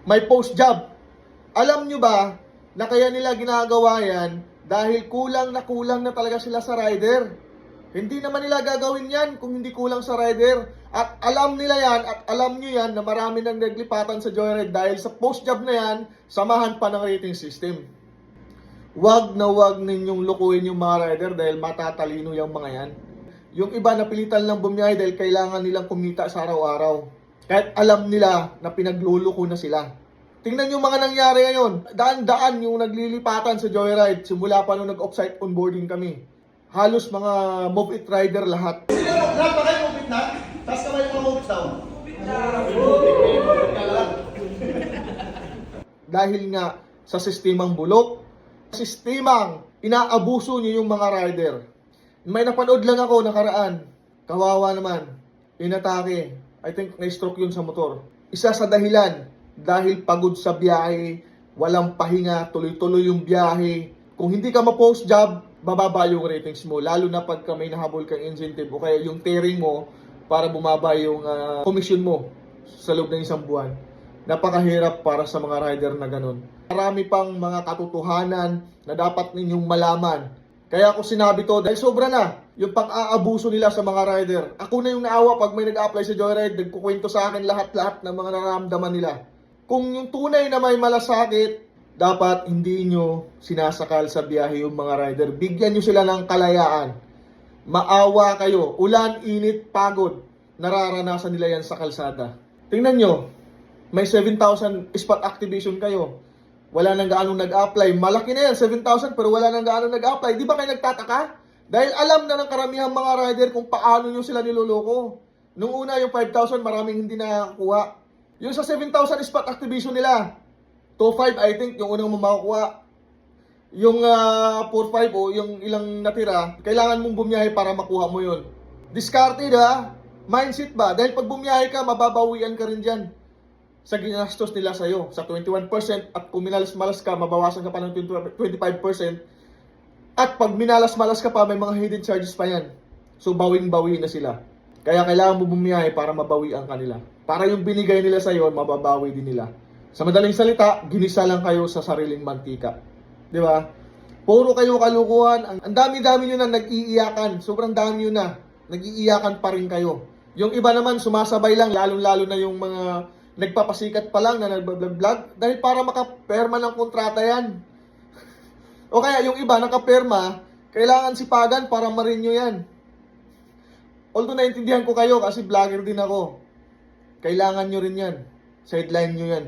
may post job. Alam nyo ba na kaya nila ginagawa yan dahil kulang na talaga sila sa rider. Hindi naman nila gagawin yan kung hindi kulang sa rider. At alam nila yan at alam nyo yan na marami nang naglipatan sa Joyride dahil sa post job na yan, samahan pa ng rating system. Wag na wag ninyong lukuhin yung mga rider dahil matatalino yung mga yan. Yung iba napilitan lang bumiyahe dahil kailangan nilang kumita sa araw-araw. Kahit alam nila na pinagluluko na sila. Tingnan yung mga nangyari ngayon. Daan-daan yung naglilipatan sa Joyride simula pa nung nag-offsite onboarding kami. Halos mga move it rider lahat. Lahat ba kayo move it na? Tapos kamay mga move it down. Dahil nga sa sistemang bulok, sistemang inaabuso niyo yung mga rider. May napanood lang ako nakaraan. Kawawa naman. Inatake. I think na-stroke yun sa motor. Isa sa dahilan, dahil pagod sa biyahe, walang pahinga, tuloy-tuloy yung biyahe. Kung hindi ka ma-post job, bababa yung ratings mo. Lalo na pagka may nahabol kang incentive o kaya yung tiering mo para bumaba yung commission mo sa loob ng isang buwan. Napakahirap para sa mga rider na ganun. Marami pang mga katotohanan na dapat ninyong malaman. Kaya ako sinabi to dahil sobra na yung pang-aabuso nila sa mga rider. Ako na yung naawa pag may nag-apply sa Joyride, nagkukwento sa akin lahat-lahat ng mga nararamdaman nila. Kung yung tunay na may malasakit, dapat hindi nyo sinasakal sa biyahe yung mga rider. Bigyan nyo sila ng kalayaan. Maawa kayo. Ulan, init, pagod. Nararanasan nila yan sa kalsada. Tingnan nyo, may 7,000 spot activation kayo. Wala nang gaano nag-apply. Malaki na yan, 7,000, pero wala nang gaano nag-apply. Di ba kayo nagtataka? Dahil alam na ng karamihan mga rider kung paano nyo sila niloloko. Nung una, yung 5,000, maraming hindi nakakakuha. Yung sa 7,000 spot activation nila, 2,500, I think, yung unang mamakuha. Yung 4,500 o yung ilang natira, kailangan mong bumiyahe para makuha mo yun. Discarded ha? Mindset ba? Dahil pag bumiyahe ka, mababawian ka rin dyan sa ginastos nila sa'yo, sa 21%, at kung minalas-malas ka, mabawasan ka pa ng 25%, at pag minalas-malas ka pa, may mga hidden charges pa yan. So, bawing-bawi na sila. Kaya kailangan mo bumiyahe para mabawian kanila. Para yung binigay nila sa'yo, mababawi din nila. Sa madaling salita, ginisa lang kayo sa sariling mantika. Di ba? Puro kayo kalukuhan. Ang dami-dami nyo na nag-iiyakan. Sobrang dami nyo na. Nag-iiyakan pa rin kayo. Yung iba naman, sumasabay lang, lalong-lalo na yung mga nagpapasikat pa lang na nag-vlog dahil para makaperma ng kontrata yan. O kaya yung iba nakaperma, kailangan sipagan para ma-renew yan. Although naintindihan ko kayo kasi vlogger din ako. Kailangan nyo rin yan. Sideline nyo yan.